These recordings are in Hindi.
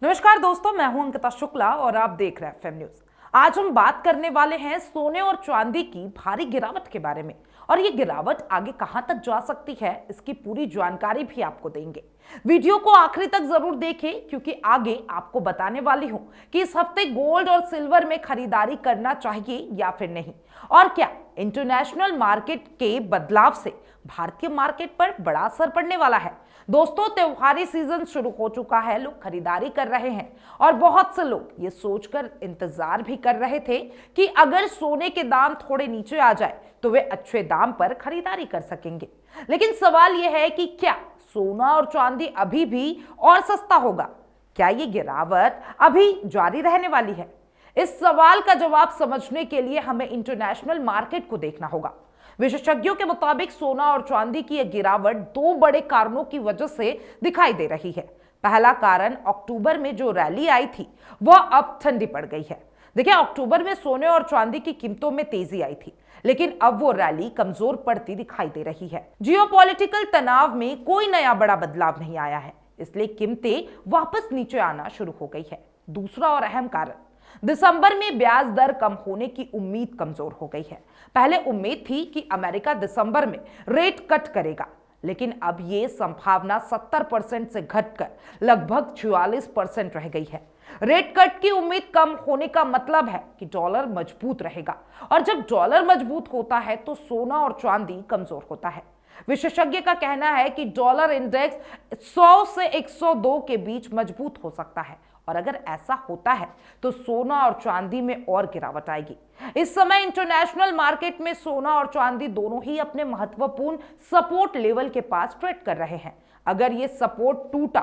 नमस्कार दोस्तों, मैं हूं अंकिता शुक्ला और आप देख रहे हैं एफएम न्यूज। आज हम बात करने वाले हैं सोने और चांदी की भारी गिरावट के बारे में। और ये गिरावट आगे कहां तक जा सकती है, इसकी पूरी जानकारी भी आपको देंगे। वीडियो को आखिरी तक जरूर देखें, क्योंकि आगे आपको बताने वाली हूं कि इस हफ्ते गोल्ड और सिल्वर में खरीदारी करना चाहिए या फिर नहीं, और क्या इंटरनेशनल मार्केट के बदलाव से भारतीय मार्केट पर बड़ा असर पड़ने वाला है। दोस्तों, त्योहारी सीजन शुरू हो चुका है, लोग खरीदारी कर रहे हैं और बहुत से लोग ये सोचकर इंतजार भी कर रहे थे कि अगर सोने के दाम थोड़े नीचे आ जाए तो वे अच्छे दाम पर खरीदारी कर सकेंगे। लेकिन सवाल यह है कि क्या सोना और चांदी अभी भी और सस्ता होगा? क्या ये गिरावट अभी जारी रहने वाली है? इस सवाल का जवाब समझने के लिए हमें इंटरनेशनल मार्केट को देखना होगा। विशेषज्ञों के मुताबिक सोना और चांदी की यह गिरावट दो बड़े कारणों की वजह से दिखाई दे रही है। पहला कारण, अक्टूबर में जो रैली आई थी वह अब ठंडी पड़ गई है। देखिए, अक्टूबर में सोने और चांदी की कीमतों में तेजी आई थी, लेकिन अब वो रैली कमजोर पड़ती दिखाई दे रही है। जियोपॉलिटिकल तनाव में कोई नया बड़ा बदलाव नहीं आया है, इसलिए कीमतें वापस नीचे आना शुरू हो गई है। दूसरा और अहम कारण, दिसंबर में ब्याज दर कम होने की उम्मीद कमजोर हो गई है। पहले उम्मीद थी कि अमेरिका दिसंबर में रेट कट करेगा, लेकिन अब यह संभावना 70% से घटकर लगभग 44% रह गई है। रेट कट की उम्मीद कम होने का मतलब है कि डॉलर मजबूत रहेगा, और जब डॉलर मजबूत होता है तो सोना और चांदी कमजोर होता है। विशेषज्ञ का कहना है कि डॉलर इंडेक्स 100 से 102 के बीच मजबूत हो सकता है, और अगर ऐसा होता है तो सोना और चांदी में और गिरावट आएगी। इस समय इंटरनेशनल मार्केट में सोना और चांदी दोनों ही अपने महत्वपूर्ण सपोर्ट लेवल के पास ट्रेड कर रहे हैं। अगर ये सपोर्ट टूटा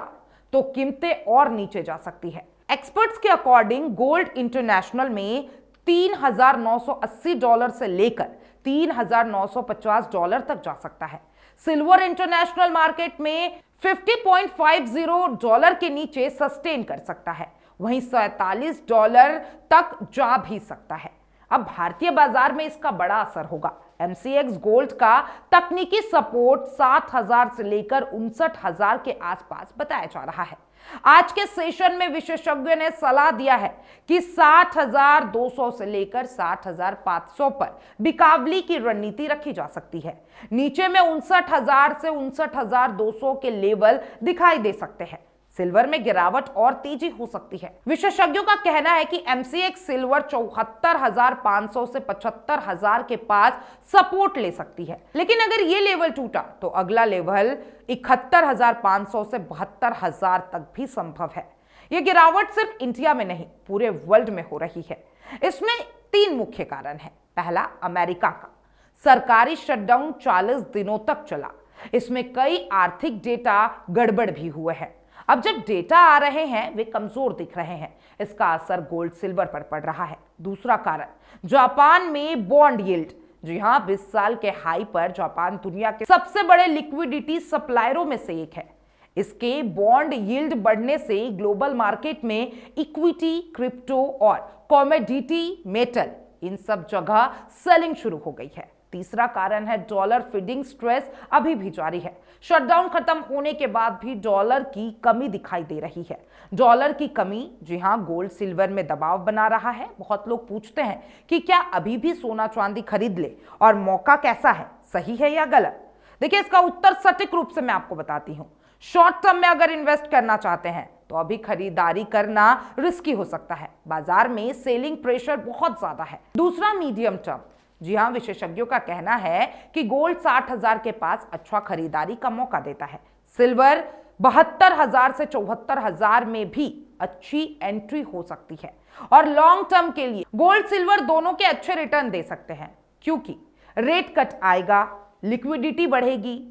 तो कीमतें और नीचे जा सकती है। एक्सपर्ट्स के अकॉर्डिंग गोल्ड इंटरनेशनल में $3,980 से लेकर $3,950 तक जा सकता है। सिल्वर इंटरनेशनल मार्केट में $50.50 के नीचे सस्टेन कर सकता है, वहीं $47 तक जा भी सकता है। अब भारतीय बाजार में इसका बड़ा असर होगा। एमसीएक्स गोल्ड का तकनीकी सपोर्ट 7,000 से लेकर 59,000 के आसपास बताया जा रहा है। आज के सेशन में विशेषज्ञों ने सलाह दिया है कि 60,200 से लेकर 60,500 पर बिकावली की रणनीति रखी जा सकती है। नीचे में 59,000 से 59,200 के लेवल दिखाई दे सकते हैं। सिल्वर में गिरावट और तेजी हो सकती है। विशेषज्ञों का कहना है कि एमसीएक्स सिल्वर 74,500 से 75,000 के पास सपोर्ट ले सकती है, लेकिन अगर ये लेवल टूटा तो अगला लेवल 71,500 से 72,000 तक भी संभव है। यह गिरावट सिर्फ इंडिया में नहीं, पूरे वर्ल्ड में हो रही है। इसमें 3 मुख्य कारण हैं। पहला, अमेरिका का सरकारी शटडाउन 40 दिनों तक चला। इसमें कई आर्थिक डेटा गड़बड़ भी हुए हैं। अब जब डेटा आ रहे हैं वे कमजोर दिख रहे हैं, इसका असर गोल्ड सिल्वर पर पड़ रहा है। दूसरा कारण, जापान में बॉन्ड यील्ड। जी हां, 20 साल के हाई पर जापान दुनिया के सबसे बड़े लिक्विडिटी सप्लायरों में से एक है। इसके बॉन्ड यील्ड बढ़ने से ग्लोबल मार्केट में इक्विटी, क्रिप्टो और कमोडिटी मेटल, इन सब जगह सेलिंग शुरू हो गई है। तीसरा कारण है, डॉलर फीडिंग स्ट्रेस अभी भी जारी है। शटडाउन खत्म होने के बाद भी डॉलर की कमी दिखाई दे रही है। डॉलर की कमी, जी हां, गोल्ड सिल्वर में दबाव बना रहा है। बहुत लोग पूछते हैं कि क्या अभी भी सोना चांदी खरीद ले, और मौका कैसा है, सही है या गलत? देखिए, इसका उत्तर सटीक रूप से मैं आपको बताती हूं। शॉर्ट टर्म में अगर इन्वेस्ट करना चाहते हैं तो अभी खरीदारी करना रिस्की हो सकता है। बाजार में सेलिंग प्रेशर बहुत ज्यादा है। दूसरा, मीडियम टर्म। जी हां, विशेषज्ञों का कहना है कि गोल्ड 60,000 के पास अच्छा खरीदारी का मौका देता है। सिल्वर 72,000 से 74,000 में भी अच्छी एंट्री हो सकती है। और लॉन्ग टर्म के लिए गोल्ड सिल्वर दोनों के अच्छे रिटर्न दे सकते हैं, क्योंकि रेट कट आएगा, लिक्विडिटी बढ़ेगी,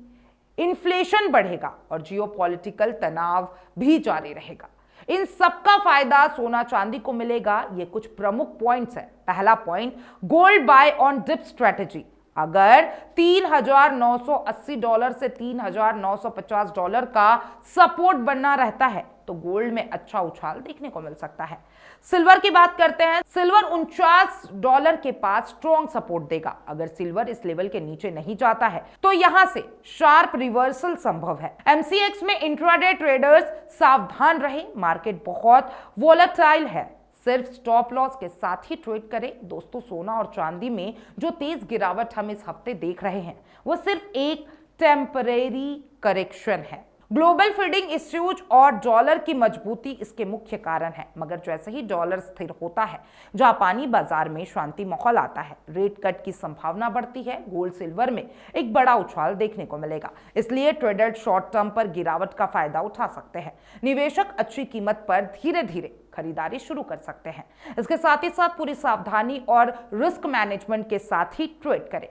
इन्फ्लेशन बढ़ेगा और जियोपॉलिटिकल तनाव भी जारी रहेगा। इन सबका फायदा सोना चांदी को मिलेगा। ये कुछ प्रमुख पॉइंट्स हैं। पहला point, gold buy on dip strategy. अगर $3,980 से $3,950 का सपोर्ट बनना रहता है तो गोल्ड में अच्छा उछाल देखने को मिल सकता है। सिल्वर की बात करते हैं। सिल्वर $49 के पास स्ट्रॉन्ग सपोर्ट देगा। अगर सिल्वर इस लेवल के नीचे नहीं जाता है तो यहां से शार्प रिवर्सल संभव है। एमसीएक्स में इंट्राडे ट्रेडर्स सावधान रहे, मार्केट बहुत वोलेटाइल है, सिर्फ स्टॉप लॉस के साथ ही ट्रेड करें। दोस्तों, सोना और चांदी में जो तेज गिरावट हम इस हफ्ते देख रहे हैं वो सिर्फ एक टेम्परेरी करेक्शन है। ग्लोबल फीडिंग इश्यूज और डॉलर की मजबूती इसके मुख्य कारण है, मगर जैसे ही डॉलर स्थिर होता है जापानी बाजार में शांति माहौल आता है, रेट कट की संभावना बढ़ती है, गोल्ड सिल्वर में एक बड़ा उछाल देखने को मिलेगा। इसलिए ट्रेडर शॉर्ट टर्म पर गिरावट का फायदा उठा सकते हैं। निवेशक अच्छी कीमत पर धीरे धीरे खरीदारी शुरू कर सकते हैं। इसके साथ ही साथ पूरी सावधानी और रिस्क मैनेजमेंट के साथ ही ट्रेड करें।